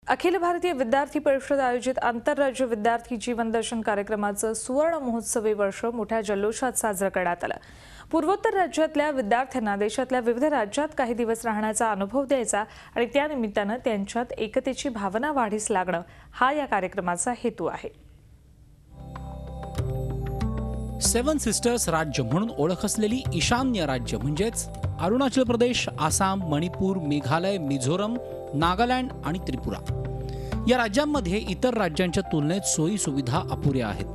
अखिल भारतीय विद्यार्थी परिषद आयोजित आंतरराज्य विद्यार्थी जीवन दर्शन कार्यक्रमाचं सुवर्ण महोत्सवी वर्ष मोठ्या जल्लोषात साजरं करण्यात आलं। पूर्वोत्तर राज्यातल्या विद्यार्थ्यांना देशातल्या विविध राज्यात काही दिवस राहण्याचा अनुभव द्यायचा आणि त्यानिमित्तानं त्यांच्यात एकतेची भावना वाढीस लागणं हा या कार्यक्रमाचा हेतू आहे। सेवन सिस्टर्स राज्य म्हणून ओळख असलेली ईशान्य राज्य म्हणजेच अरुणाचल प्रदेश, आसाम, मणिपूर, मेघालय, मिझोरम, नागालँड आणि त्रिपुरा या राज्यांमध्ये इतर राज्यांच्या तुलनेत सोयी सुविधा अपुऱ्या आहेत।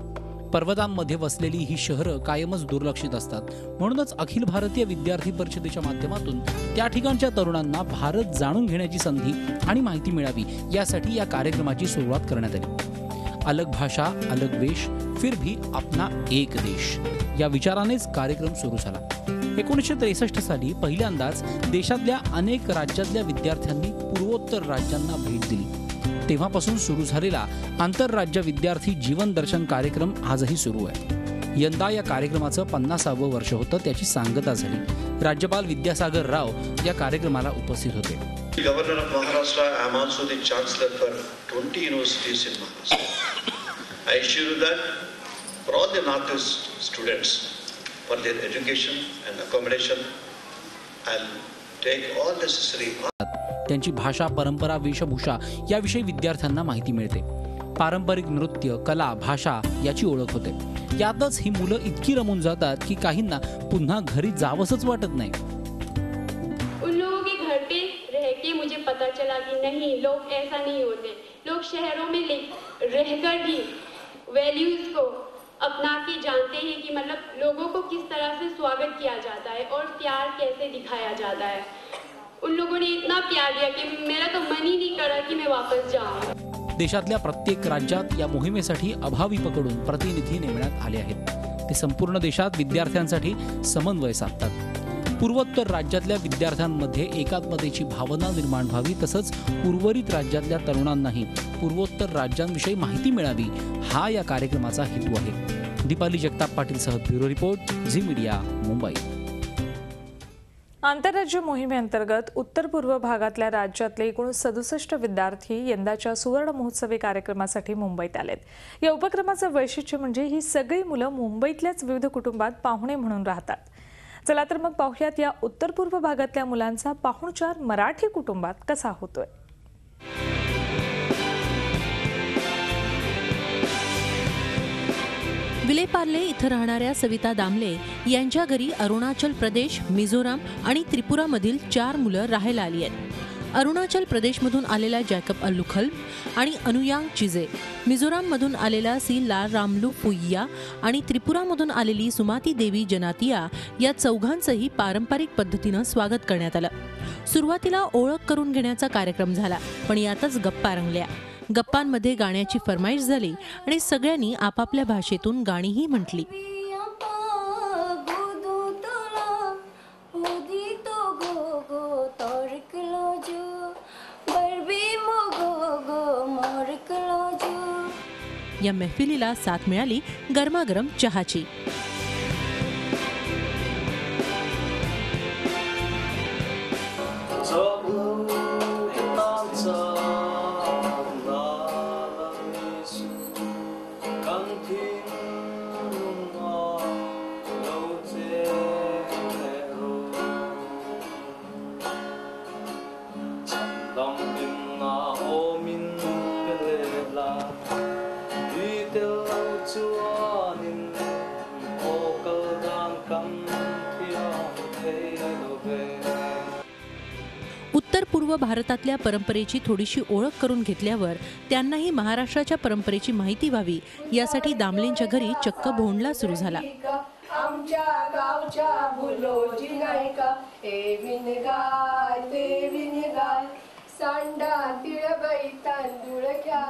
पर्वतांमध्ये वसलेली ही शहरं कायमच दुर्लक्षित असतात। म्हणूनच अखिल भारतीय विद्यार्थी परिषदेच्या माध्यमातून त्या ठिकाणच्या तरुणांना भारत जाणून घेण्याची संधी आणि माहिती मिळावी यासाठी या कार्यक्रमाची सुरुवात करण्यात आली। अलग भाषा, अलग वेश, फिर भी अपना एक देश या विचारानेच कार्यक्रम सुरू झाला। 1963 साली पहिल्यांदाच देशातल्या अनेक राज्यातल्या विद्यार्थ्यांनी पूर्वोत्तर राज्यांना भेट दिली। तेव्हापासून सुरू झालेला आंतरराज्य विद्यार्थी जीवन दर्शन कार्यक्रम आजही सुरू आहे। यंदा या कार्यक्रमाचं 50वे वर्ष होतं, त्याची सांगता झाली। राज्यपाल विद्यासागर राव या कार्यक्रमाला उपस्थित होते। Governor of Maharashtra, I am also the Chancellor for 20 universities in Maharashtra. I assure you that for all the Northeast students, for their education and accommodation, I'll take all necessary. त्यांची भाषा, परंपरा, वेशभूषा याविषयी विद्यार्थ्यांना माहिती मिळते। पारंपरिक नृत्य, कला, भाषा याची ओळख होते। यातच ही मुलं इतकी रमून जातात की काहींना पुन्हा घरी जावंसच वाटत नाही। उन लोगों के घर पे रह के मुझे पता चला कि नहीं, लोग ऐसा नहीं होते। लोग शहरों में रहकर भी वैल्यूज को अपना के जानते हैं कि मतलब लोगों को किस तरह से स्वागत किया जाता है और प्यार कैसे दिखाया जाता है। उन लोगों ने इतना प्यार दिया कि मेरा तो मन ही नहीं करा कि मैं वापस जाऊं। देशातल्या प्रत्येक राज्यात या मोहिमेसाठी अभाविपकडून प्रतिनिधी नेमण्यात आले आहेत। ते संपूर्ण देशात विद्यार्थ्यांसाठी समन्वय साधतात। पूर्वोत्तर राज्यातल्या विद्यार्थ्यांमध्ये एकात्मतेची भावना निर्माण व्हावी, तसंच उर्वरित राज्यातल्या तरुणांनाही पूर्वोत्तर राज्यांविषयी माहिती मिळावी हा या कार्यक्रमाचा हेतू आहे। दीपाली जगताप पाटील सह bureau report, Zee media, Mumbai. आंतरराज्य मोहिमेअंतर्गत उत्तर पूर्व भागातल्या राज्यातले एकूण 67 विद्यार्थी यंदाच्या सुवर्ण महोत्सवी कार्यक्रमासाठी मुंबईत आलेत। या उपक्रमाचं वैशिष्ट्य म्हणजे ही सगळी मुलं मुंबईतल्याच विविध कुटुंबात पाहुणे म्हणून राहतात। चला तर मग पाहूयात या उत्तर पूर्व भागातल्या मुलांचा पाहुणचार मराठी कुटुंबात कसा होतोय। विलेपार्ले इथं राहणाऱ्या सविता दामले यांच्या घरी अरुणाचल प्रदेश, मिझोराम आणि त्रिपुरामधील 4 मुलं राहायला आली आहेत। अरुणाचल प्रदेशमधून आलेला जॅकब अल्लुखल आणि अनुयांग चिजे, मिझोराममधून आलेला सी ला रामलू फुइया आणि त्रिपुरामधून आलेली सुमाती देवी जनातिया या चौघांचंही पारंपरिक पद्धतीनं स्वागत करण्यात आलं। सुरुवातीला ओळख करून घेण्याचा कार्यक्रम झाला, पण यातच गप्पा रंगल्या। गप्पांमध्ये गाण्याची फरमाईश झाली आणि सगळ्यांनी आपापल्या भाषेतून गाणीही म्हटली। या महफिलीला साथ मिळाली गरमागरम चहाची। उत्तर पूर्व भारतातल्या परंपरेची थोडीशी ओळख करून घेतल्यावर त्यांनाही महाराष्ट्राच्या परंपरेची माहिती व्हावी यासाठी दामलेंच्या घरी चक्क भोंडला सुरू झाला। आमच्या गावच्या भुलोजी नाही का, हे विणगाय ते विणगाय, सांडा तिळबाई तांदूळ घ्या,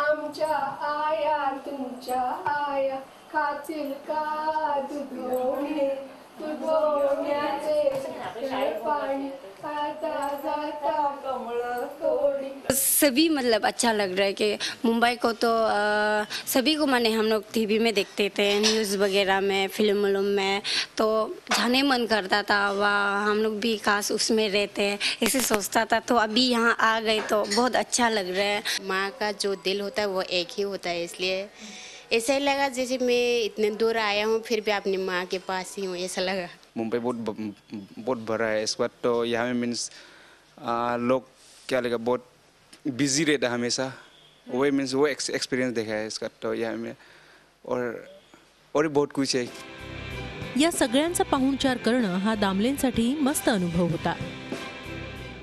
आमच्या आया तुमच्या आया, खातील का दुधोणे दुधोण्याचे पाणी, आता जाता कमळ तोडी. सभी मतलब अच्छा लग रहा है कि मुंबई को तो सभी को माने हम लोग टीवी में देखते थे, न्यूज़ वगैरह में, फिल्म में, तो जाने मन करता था। वाह, हम लोग भी काश उसमें रहते, ऐसे सोचता था। तो अभी यहाँ आ गए तो बहुत अच्छा लग रहा है। माँ का जो दिल होता है वो एक ही होता है, इसलिए ऐसा ही लगा जैसे मैं इतने दूर आया हूँ फिर भी अपनी माँ के पास ही हूँ, ऐसा लगा। मुंबई बहुत बड़ा है। इस बार तो यहाँ में मीन्स लोग क्या लगा बहुत बिजी रहता है हमेशा, वही मीन्स वो एक्सपीरियंस देखा है इसका तो यहाँ में। और बहुत कुछ है। या सगळ्यांचा पाहुणचार करणं हा दामलेंसाठी मस्त अनुभव होता.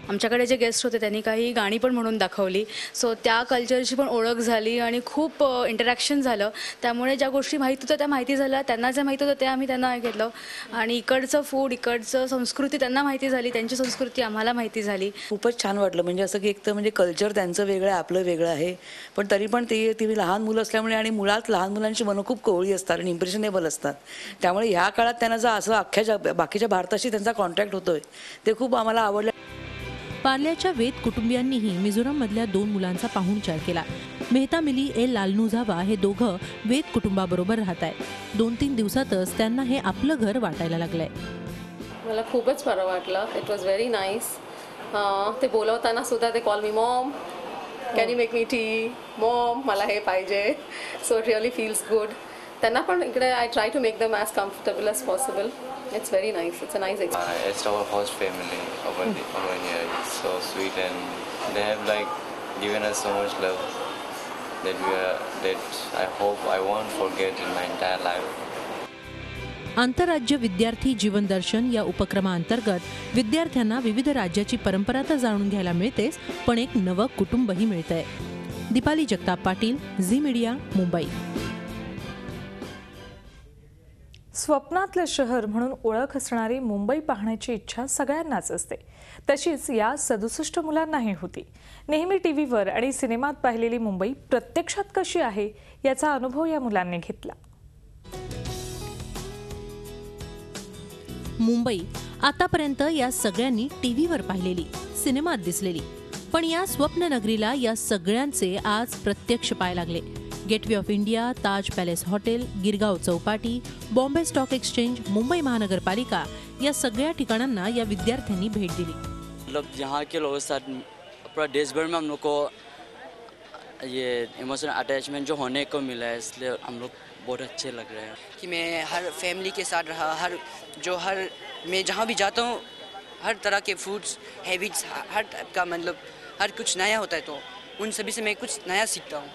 आमच्याकडे जे गेस्ट होते त्यांनी काही गाणी पण म्हणून दाखवली, सो त्या कल्चरची पण ओळख झाली आणि खूप इंटरॅक्शन झालं. त्यामुळे ज्या गोष्टी माहीत होत्या त्या माहिती झाल्या, त्यांना जे माहीत होतं ते आम्ही त्यांना घेतलं आणि इकडचं फूड, इकडचं संस्कृती त्यांना माहिती झाली, त्यांची संस्कृती आम्हाला माहिती झाली. खूपच छान वाटलं. म्हणजे असं की एक तर म्हणजे कल्चर त्यांचं वेगळं आहे, आपलं वेगळं आहे, पण तरी पण ती लहान मुलं असल्यामुळे आणि मुळात लहान मुलांची मनं खूप कोवळी असतात आणि इम्प्रेशनेबल असतात. त्यामुळे ह्या काळात त्यांना जर असं अख्ख्या बाकीच्या भारताशी त्यांचा कॉन्टॅक्ट होतोय ते खूप आम्हाला आवडलं. पार्ल्याच्या वेद कुटुंबियांनीही मिझोरममधल्या 2 मुलांचा पाहुणचार केला. मेहता मिली ए लालनुझावा हे दोघं वेद कुटुंबाबरोबर राहत आहेत. 2-3 दिवसातच त्यांना हे आपलं घर वाटायला लागलंय. मला खूपच बरं वाटलं. It was very nice. ते बोलवताना सुद्धा ते call me mom, can you make me tea, mom मला हे पाहिजे. So it really feels good. त्यांना पण इकडे I try to make them as comfortable as possible. It's very nice. It's a nice experience. It's our host family over here. It's so sweet and they have like given us so much love that I hope I won't forget in my entire life. आंतरराज्य विद्यार्थी जीवन दर्शन या उपक्रमाअंतर्गत विद्यार्थ्यांना विविध राज्याची परंपरा तर जाणून घ्यायला मिळतेच, पण एक नवं कुटुंबही मिळतंय. दीपाली जगताप पाटील, झी मीडिया, मुंबई. स्वप्नातलं शहर म्हणून ओळख असणारी मुंबई पाहण्याची इच्छा सगळ्यांनाच असते. तशीच या 67 मुलांनाही होती. नेहमी टीव्हीवर आणि सिनेमात पाहिलेली मुंबई प्रत्यक्षात कशी आहे याचा अनुभव या मुलांनी घेतला. मुंबई आतापर्यंत या सगळ्यांनी टीव्हीवर पाहिलेली, सिनेमात दिसलेली, पण या स्वप्ननगरीला या सगळ्यांचे आज प्रत्यक्ष पाय लागले. Gateway of India, Taj palace hotel, Girgaon Chowpatty, Bombay stock exchange, Mumbai महानगरपालिका या सगळ्या ठिकाणांना या विद्यार्थ्यांनी भेट दिली. मतलब यहाँ के लोगों के साथ पूरा देश भर में हम लोग को ये इमोशनल अटैचमेंट जो होने को मिला है, इसलिए हम लोग बहुत अच्छे लग रहे हैं कि मैं हर फैमिली के साथ रहा, मैं जहाँ भी जाता हूँ हर तरह के फूड्स, हैबिट्स, हर टाइप का मतलब हर कुछ नया होता है, तो उन सभी से मैं कुछ नया सीखता हूँ.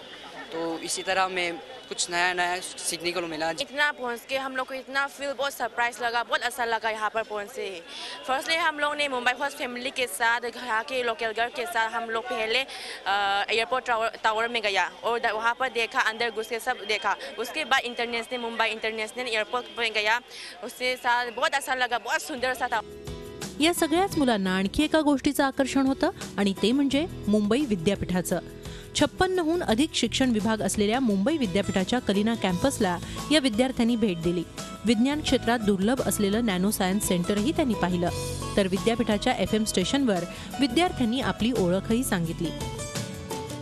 तो इसी तरह मैं कुछ नया सीखने को मिला. इतना पहुँच के हम लोग को इतना फील बहुत सरप्राइज लगा, बहुत अच्छा लगा यहाँ पर पहुँचे. फर्स्टली हम लोग ने मुंबई फर्स्ट फैमिली के साथ, यहाँ के लोकल गर्ल के साथ हम लोग पहले एयरपोर्ट टावर में गया और वहाँ पर देखा, अंदर घुस के सब देखा. उसके बाद इंटरनेशनल मुंबई इंटरनेशनल एयरपोर्ट पर गया, उसके साथ बहुत अच्छा लगा, बहुत सुंदर सा था. या सगळ्याच मुलांना आणखी एका गोष्टीचं आकर्षण होतं आणि ते म्हणजे मुंबई विद्यापीठाचं. 56हून अधिक शिक्षण विभाग असलेल्या मुंबई विद्यापीठाच्या कलिना कॅम्पसला या विद्यार्थ्यांनी भेट दिली. विज्ञान क्षेत्रात दुर्लभ असलेलं नॅनो सायन्स सेंटरही त्यांनी पाहिलं. तर विद्यापीठाच्या FM स्टेशनवर विद्यार्थ्यांनी आपली ओळखही सांगितली.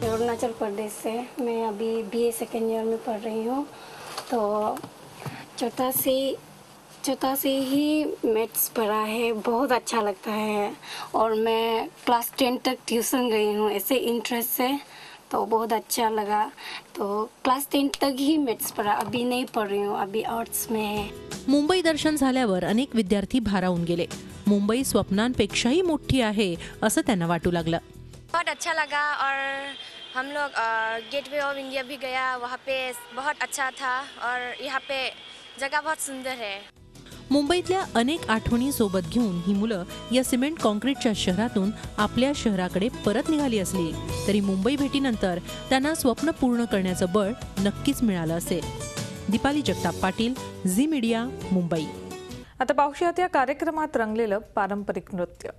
अरुणाचल प्रदेश से मैं अभी BA सेकेंड ईयर में पढ़ रही हूँ. तो छोटा से ही मैथ्स पढ़ा है, बहुत अच्छा लगता है और मैं क्लास 10 तक ट्यूशन गई हूँ ऐसे इंटरेस्ट से, तो बहुत अच्छा लगा. तो क्लास 10 तक ही मैथ्स पढ़ा, अभी नहीं पढ़ रही हूँ, अभी आर्ट्स में है. मुंबई दर्शन झाल्यावर अनेक विद्यार्थी भारावून गेले. मुंबई स्वप्नांपेक्षाही मोठी आहे असं त्यांना वाटू लागलं. बहुत अच्छा लगा और हम लोग गेटवे ऑफ इंडिया भी गया, वहाँ पे बहुत अच्छा था और यहाँ पे जगह बहुत सुंदर है. मुंबईतल्या अनेक आठवणी सोबत घेऊन ही मुलं या सिमेंट कॉन्क्रीटच्या शहरातून आपल्या शहराकडे परत निघाली असली तरी मुंबई भेटीनंतर त्यांना स्वप्न पूर्ण करण्याचं बळ नक्कीच मिळालं असेल. दीपाली जगताप पाटील, झी मीडिया, मुंबई. आता पाहूयात या कार्यक्रमात रंगलेलं पारंपरिक नृत्य.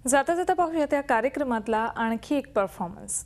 जाता जाता पाहूया त्या कार्यक्रमातला आणखी एक परफॉर्मन्स.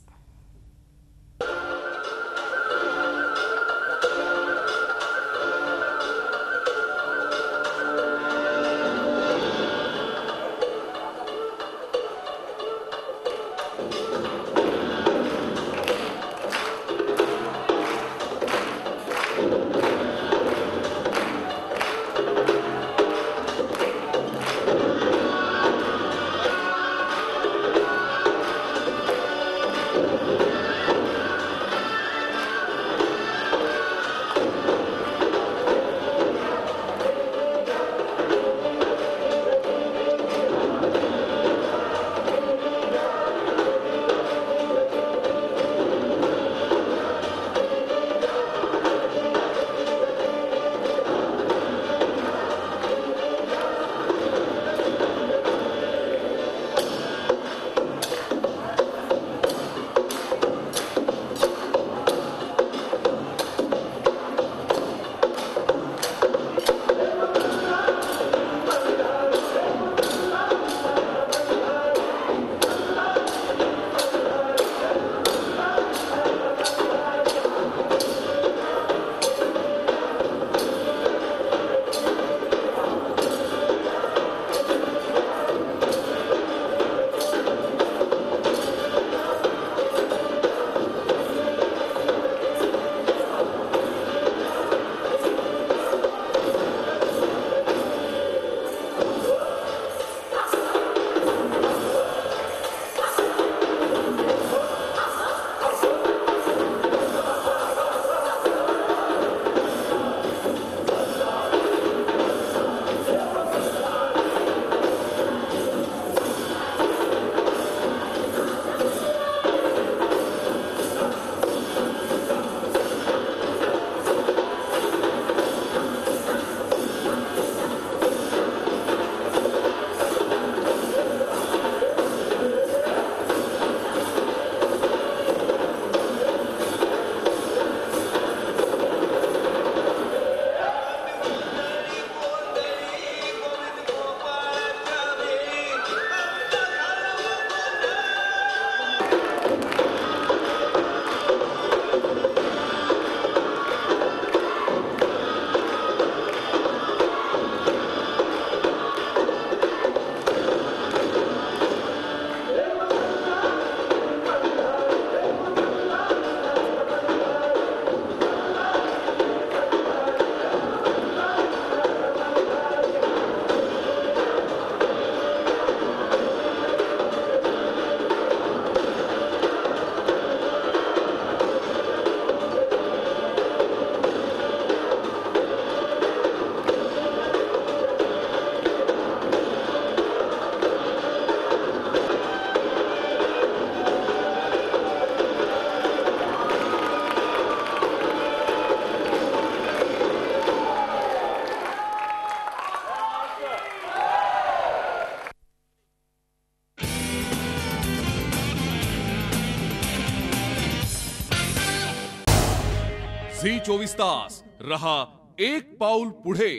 झी 24 तास रहा एक पाऊल पुढे.